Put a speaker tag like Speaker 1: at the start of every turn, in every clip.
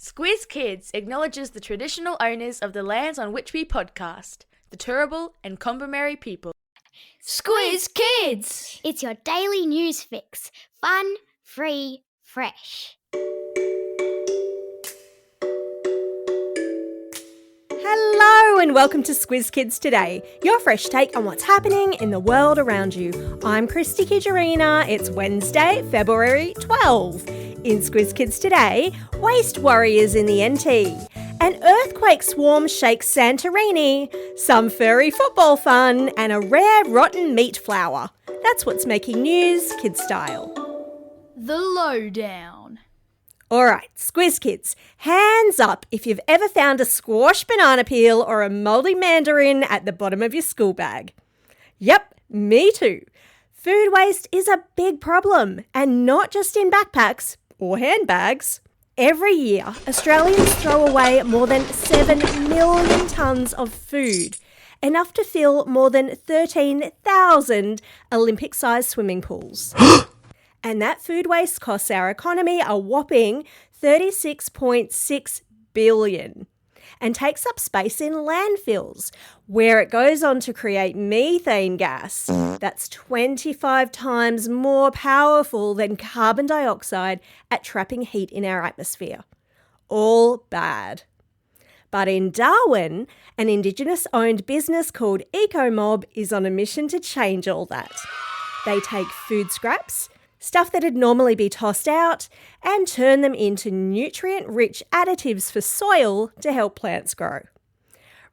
Speaker 1: Squiz Kids acknowledges the traditional owners of the lands on which we podcast, the Turrbal and Kombumerri people.
Speaker 2: Squiz Kids!
Speaker 3: It's your daily news fix. Fun, free, fresh.
Speaker 2: Hello and welcome to Squiz Kids Today, your fresh take on what's happening in the world around you. I'm Christy Kijarina. It's Wednesday, February 12. In Squiz Kids Today, waste warriors in the NT. An earthquake swarm shakes Santorini, some furry football fun, and a rare rotten meat flour. That's what's making news, kid style.
Speaker 1: The Lowdown.
Speaker 2: Alright, Squiz Kids, hands up if you've ever found a squash banana peel or a mouldy mandarin at the bottom of your school bag. Yep, me too. Food waste is a big problem, and not just in backpacks or handbags. Every year, Australians throw away more than 7 million tonnes of food, enough to fill more than 13,000 Olympic-sized swimming pools. And that food waste costs our economy a whopping $36.6 billion and takes up space in landfills, where it goes on to create methane gas that's 25 times more powerful than carbon dioxide at trapping heat in our atmosphere. All bad. But in Darwin, an Indigenous-owned business called EcoMob is on a mission to change all that. They take food scraps, stuff that'd normally be tossed out, and turn them into nutrient-rich additives for soil to help plants grow.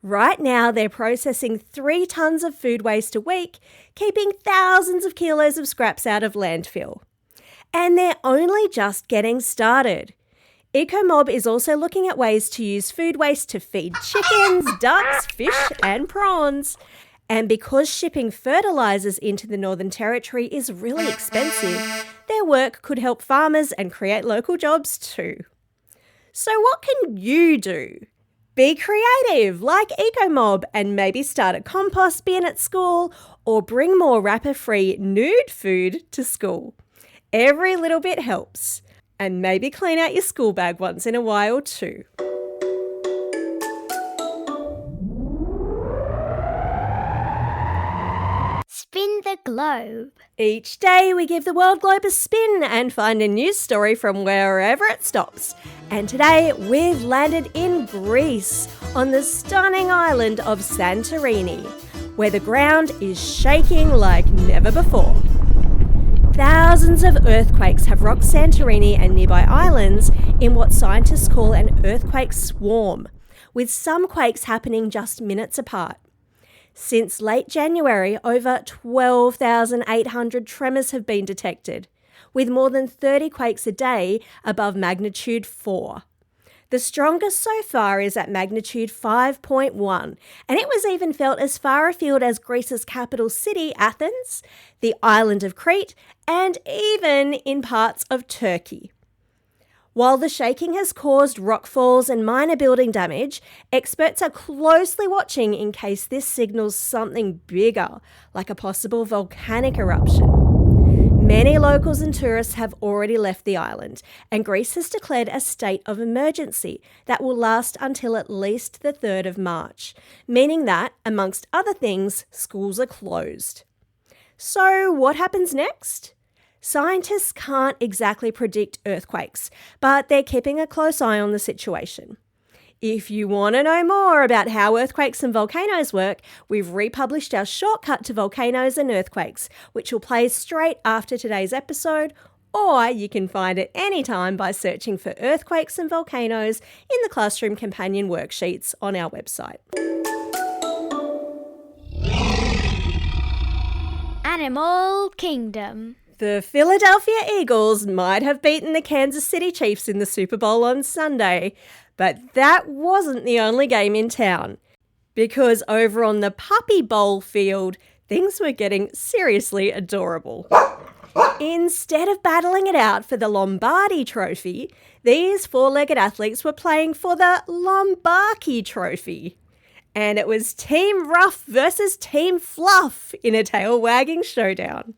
Speaker 2: Right now, they're processing 3 tonnes of food waste a week, keeping thousands of kilos of scraps out of landfill. And they're only just getting started. EcoMob is also looking at ways to use food waste to feed chickens, ducks, fish, and prawns. And because shipping fertilisers into the Northern Territory is really expensive, their work could help farmers and create local jobs too. So what can you do? Be creative like EcoMob and maybe start a compost bin at school or bring more wrapper-free nude food to school. Every little bit helps. And maybe clean out your school bag once in a while too.
Speaker 3: Spin the globe.
Speaker 2: Each day we give the world globe a spin and find a news story from wherever it stops. And today we've landed in Greece on the stunning island of Santorini, where the ground is shaking like never before. Thousands of earthquakes have rocked Santorini and nearby islands in what scientists call an earthquake swarm, with some quakes happening just minutes apart. Since late January, over 12,800 tremors have been detected, with more than 30 quakes a day above magnitude 4. The strongest so far is at magnitude 5.1, and it was even felt as far afield as Greece's capital city, Athens, the island of Crete, and even in parts of Turkey. While the shaking has caused rockfalls and minor building damage, experts are closely watching in case this signals something bigger, like a possible volcanic eruption. Many locals and tourists have already left the island, and Greece has declared a state of emergency that will last until at least the 3rd of March, meaning that, amongst other things, schools are closed. So what happens next? Scientists can't exactly predict earthquakes, but they're keeping a close eye on the situation. If you want to know more about how earthquakes and volcanoes work, we've republished our shortcut to volcanoes and earthquakes, which will play straight after today's episode, or you can find it anytime by searching for earthquakes and volcanoes in the Classroom Companion worksheets on our website.
Speaker 3: Animal Kingdom.
Speaker 2: The Philadelphia Eagles might have beaten the Kansas City Chiefs in the Super Bowl on Sunday, but that wasn't the only game in town, because over on the Puppy Bowl field, things were getting seriously adorable. Instead of battling it out for the Lombardi Trophy, these 4-legged athletes were playing for the Lombardi Trophy. And it was Team Ruff versus Team Fluff in a tail-wagging showdown.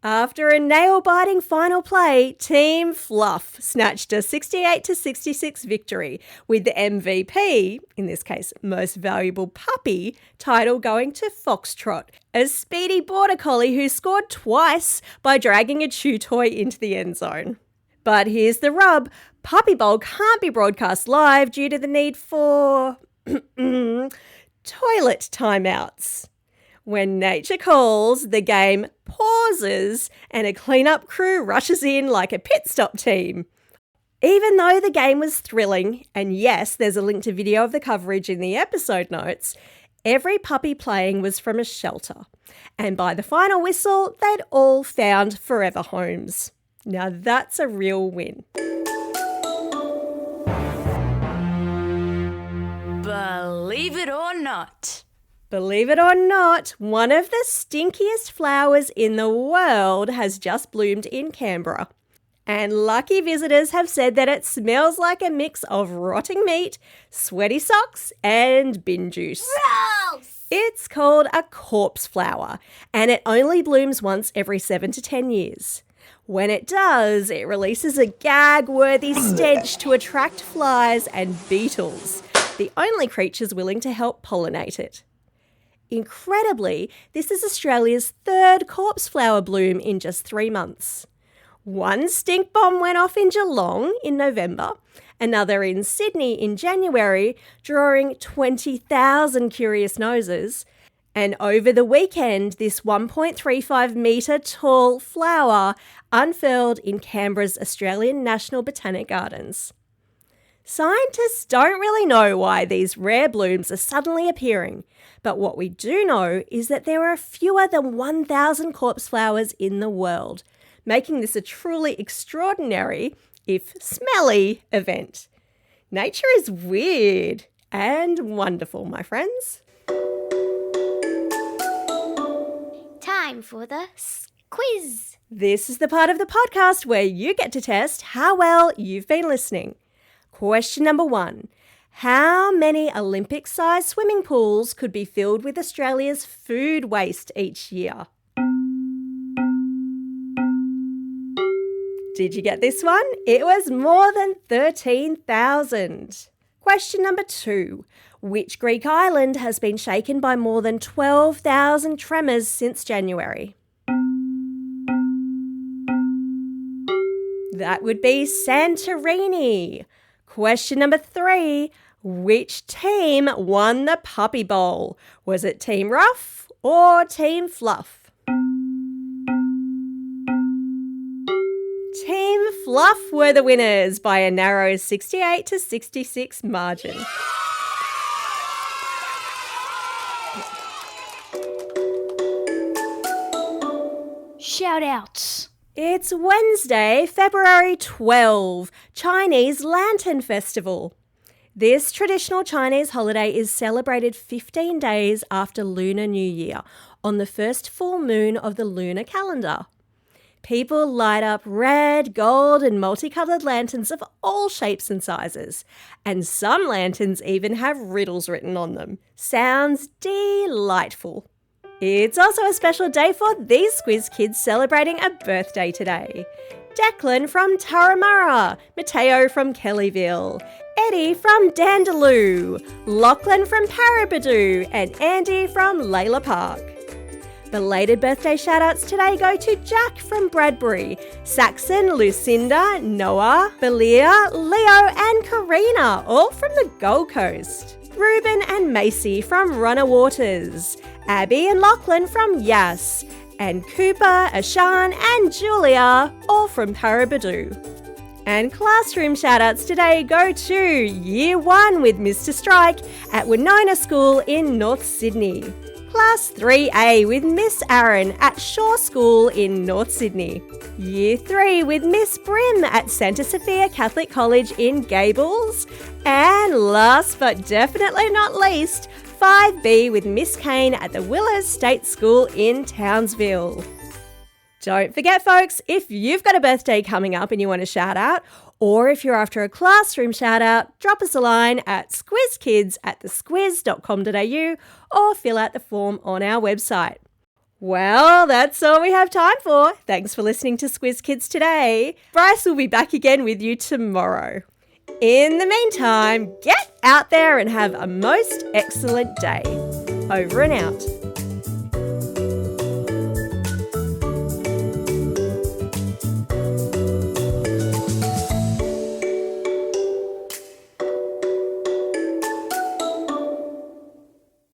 Speaker 2: After a nail-biting final play, Team Fluff snatched a 68-66 victory, with the MVP, in this case most valuable puppy, title going to Foxtrot, a speedy border collie who scored twice by dragging a chew toy into the end zone. But here's the rub. Puppy Bowl can't be broadcast live due to the need for toilet timeouts. When nature calls, the game pauses and a cleanup crew rushes in like a pit stop team. Even though the game was thrilling, and yes, there's a link to video of the coverage in the episode notes, every puppy playing was from a shelter. And by the final whistle, they'd all found forever homes. Now that's a real win.
Speaker 1: Believe it or not.
Speaker 2: Believe it or not, one of the stinkiest flowers in the world has just bloomed in Canberra. And lucky visitors have said that it smells like a mix of rotting meat, sweaty socks, and bin juice.
Speaker 3: Gross!
Speaker 2: It's called a corpse flower, and it only blooms once every 7 to 10 years. When it does, it releases a gag-worthy stench to attract flies and beetles, the only creatures willing to help pollinate it. Incredibly, this is Australia's third corpse flower bloom in just 3 months. One stink bomb went off in Geelong in November, another in Sydney in January, drawing 20,000 curious noses. And over the weekend, this 1.35 metre tall flower unfurled in Canberra's Australian National Botanic Gardens. Scientists don't really know why these rare blooms are suddenly appearing, but what we do know is that there are fewer than 1,000 corpse flowers in the world, making this a truly extraordinary, if smelly, event. Nature is weird and wonderful, my friends.
Speaker 3: Time for the quiz.
Speaker 2: This is the part of the podcast where you get to test how well you've been listening. Question number 1. How many Olympic-sized swimming pools could be filled with Australia's food waste each year? Did you get this one? It was more than 13,000. Question number 2. Which Greek island has been shaken by more than 12,000 tremors since January? That would be Santorini. Question number 3. Which team won the Puppy Bowl? Was it Team Ruff or Team Fluff? Team Fluff were the winners by a narrow 68-66 margin.
Speaker 1: Shout-outs.
Speaker 2: It's Wednesday, February 12, Chinese Lantern Festival. This traditional Chinese holiday is celebrated 15 days after Lunar New Year, on the first full moon of the lunar calendar. People light up red, gold and multicoloured lanterns of all shapes and sizes, and some lanterns even have riddles written on them. Sounds delightful. It's also a special day for these Squiz kids celebrating a birthday today. Declan from Turramurra, Mateo from Kellyville, Eddie from Dandaloo, Lachlan from Parabadoo, and Andy from Layla Park. Belated birthday shout-outs today go to Jack from Bradbury, Saxon, Lucinda, Noah, Belia, Leo and Karina, all from the Gold Coast. Ruben and Macy from Runner Waters, Abby and Lachlan from Yass, and Cooper, Ashan and Julia, all from Parabadoo. And classroom shout-outs today go to Year 1 with Mr. Strike at Winona School in North Sydney. Class 3A with Miss Aaron at Shaw School in North Sydney. Year 3 with Miss Brim at Santa Sophia Catholic College in Gables. And last but definitely not least, 5B with Miss Kane at the Willows State School in Townsville. Don't forget, folks, if you've got a birthday coming up and you want to shout out, or if you're after a classroom shout out, drop us a line at squizkids@thesquiz.com.au or fill out the form on our website. Well, that's all we have time for. Thanks for listening to Squiz Kids today. Bryce will be back again with you tomorrow. In the meantime, get out there and have a most excellent day. Over and out.